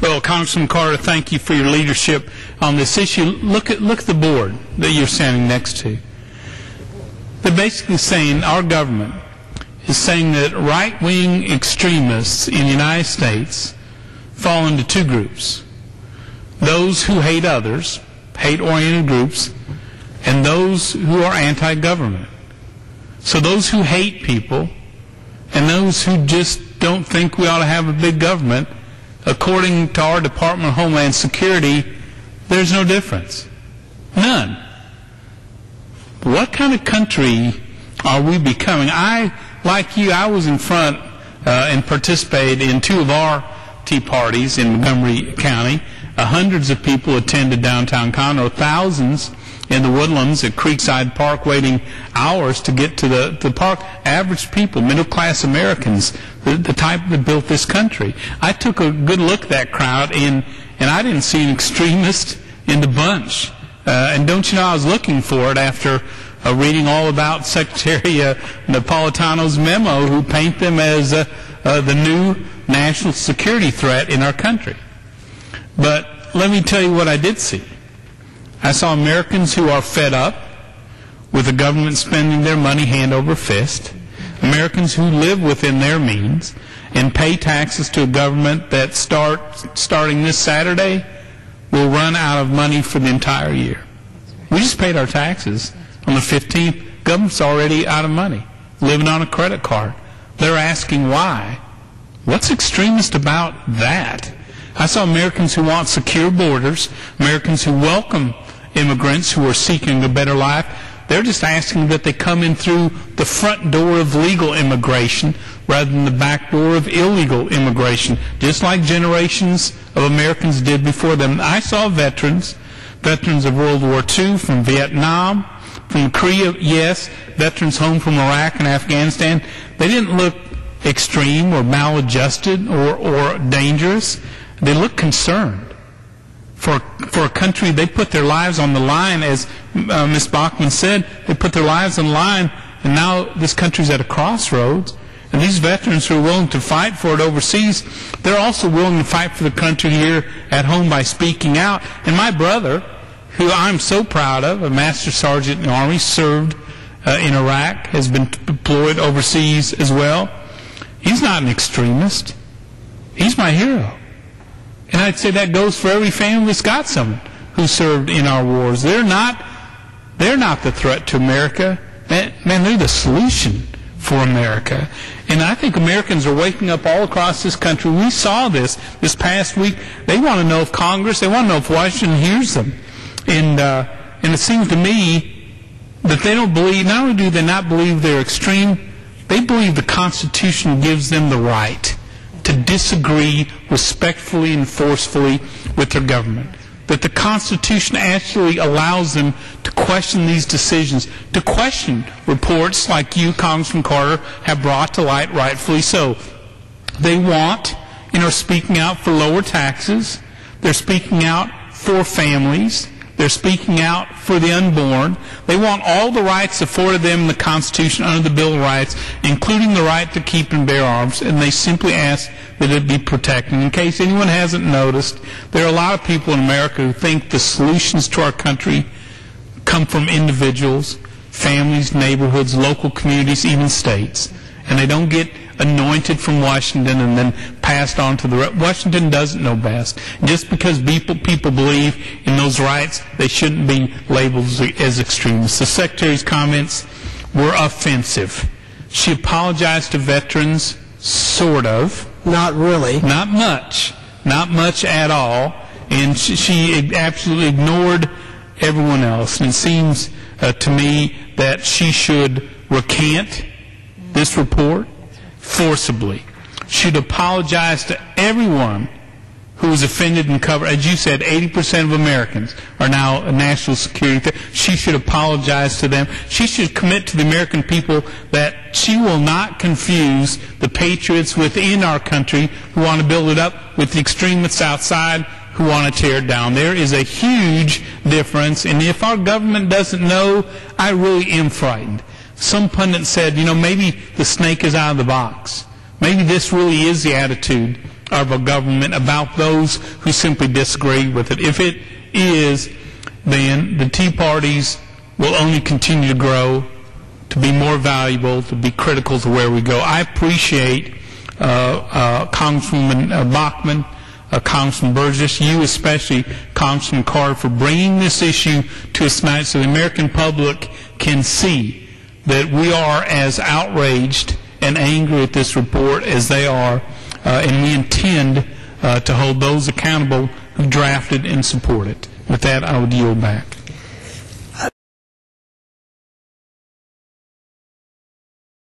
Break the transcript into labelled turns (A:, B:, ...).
A: Well, Congressman Carter, thank you for your leadership on this issue. Look at the board that you're standing next to. They're basically saying, our government is saying that right-wing extremists in the United States fall into two groups. Those who hate others, hate-oriented groups, and those who are anti-government. So those who hate people and those who just don't think we ought to have a big government, according to our Department of Homeland Security, there's no difference. None. What kind of country are we becoming? Like you, I was in front and participated in two of our tea parties in Montgomery County. Hundreds of people attended downtown Conroe, thousands in the Woodlands at Creekside Park waiting hours to get to the park. Average people, middle-class Americans, the type that built this country. I took a good look at that crowd, and I didn't see an extremist in the bunch. And don't you know, I was looking for it after reading all about Secretary Napolitano's memo, who paint them as the new national security threat in our country. But let me tell you what I did see. I saw Americans who are fed up with the government spending their money hand over fist, Americans who live within their means and pay taxes to a government that starting this Saturday will run out of money for the entire year. We just paid our taxes on the 15th. Government's already out of money, living on a credit card. They're asking why. What's extremist about that? I saw Americans who want secure borders, Americans who welcome immigrants who are seeking a better life. They're just asking that they come in through the front door of legal immigration rather than the back door of illegal immigration, just like generations of Americans did before them. I saw veterans of World War II, from Vietnam, from Korea, yes, veterans home from Iraq and Afghanistan. They didn't look extreme or maladjusted or dangerous. They look concerned. For a country, they put their lives on the line, as Ms. Bachman said. They put their lives on the line, and now this country's at a crossroads. And these veterans who are willing to fight for it overseas, they're also willing to fight for the country here at home by speaking out. And my brother, who I'm so proud of, a master sergeant in the Army, served in Iraq, has been deployed overseas as well. He's not an extremist. He's my hero. And I'd say that goes for every family that's got someone who served in our wars. They're not the threat to America. Man, they're the solution for America. And I think Americans are waking up all across this country. We saw this past week. They want to know if Congress, they want to know if Washington hears them. And it seems to me that they don't believe, not only do they not believe they're extreme, they believe the Constitution gives them the right to disagree respectfully and forcefully with their government. That the Constitution actually allows them to question these decisions, to question reports like you, Congressman Carter, have brought to light, rightfully so. They want, speaking out for lower taxes. They're speaking out for families. They're speaking out for the unborn. They want all the rights afforded them in the Constitution under the Bill of Rights, including the right to keep and bear arms, and they simply ask that it be protected. In case anyone hasn't noticed, there are a lot of people in America who think the solutions to our country come from individuals, families, neighborhoods, local communities, even states. And they don't get anointed from Washington and then passed on to the rest. Washington doesn't know best. Just because people believe in those rights, they shouldn't be labeled as extremists. The Secretary's comments were offensive. She apologized to veterans, sort of.
B: Not really.
A: Not much. Not much at all. And she absolutely ignored everyone else. And it seems to me that she should recant this report forcibly. Should apologize to everyone who was offended and covered. As you said, 80% of Americans are now a national security threat. She should apologize to them. She should commit to the American people that she will not confuse the patriots within our country who want to build it up with the extremists outside who want to tear it down. There is a huge difference, and if our government doesn't know, I really am frightened. Some pundit said, maybe the snake is out of the box. Maybe this really is the attitude of a government about those who simply disagree with it. If it is, then the Tea Parties will only continue to grow, to be more valuable, to be critical to where we go. I appreciate Congresswoman Bachmann, Congressman Burgess, you especially, Congressman Carter, for bringing this issue to us tonight so the American public can see that we are as outraged and angry at this report as they are, and we intend to hold those accountable who drafted and support it. With that, I would yield back.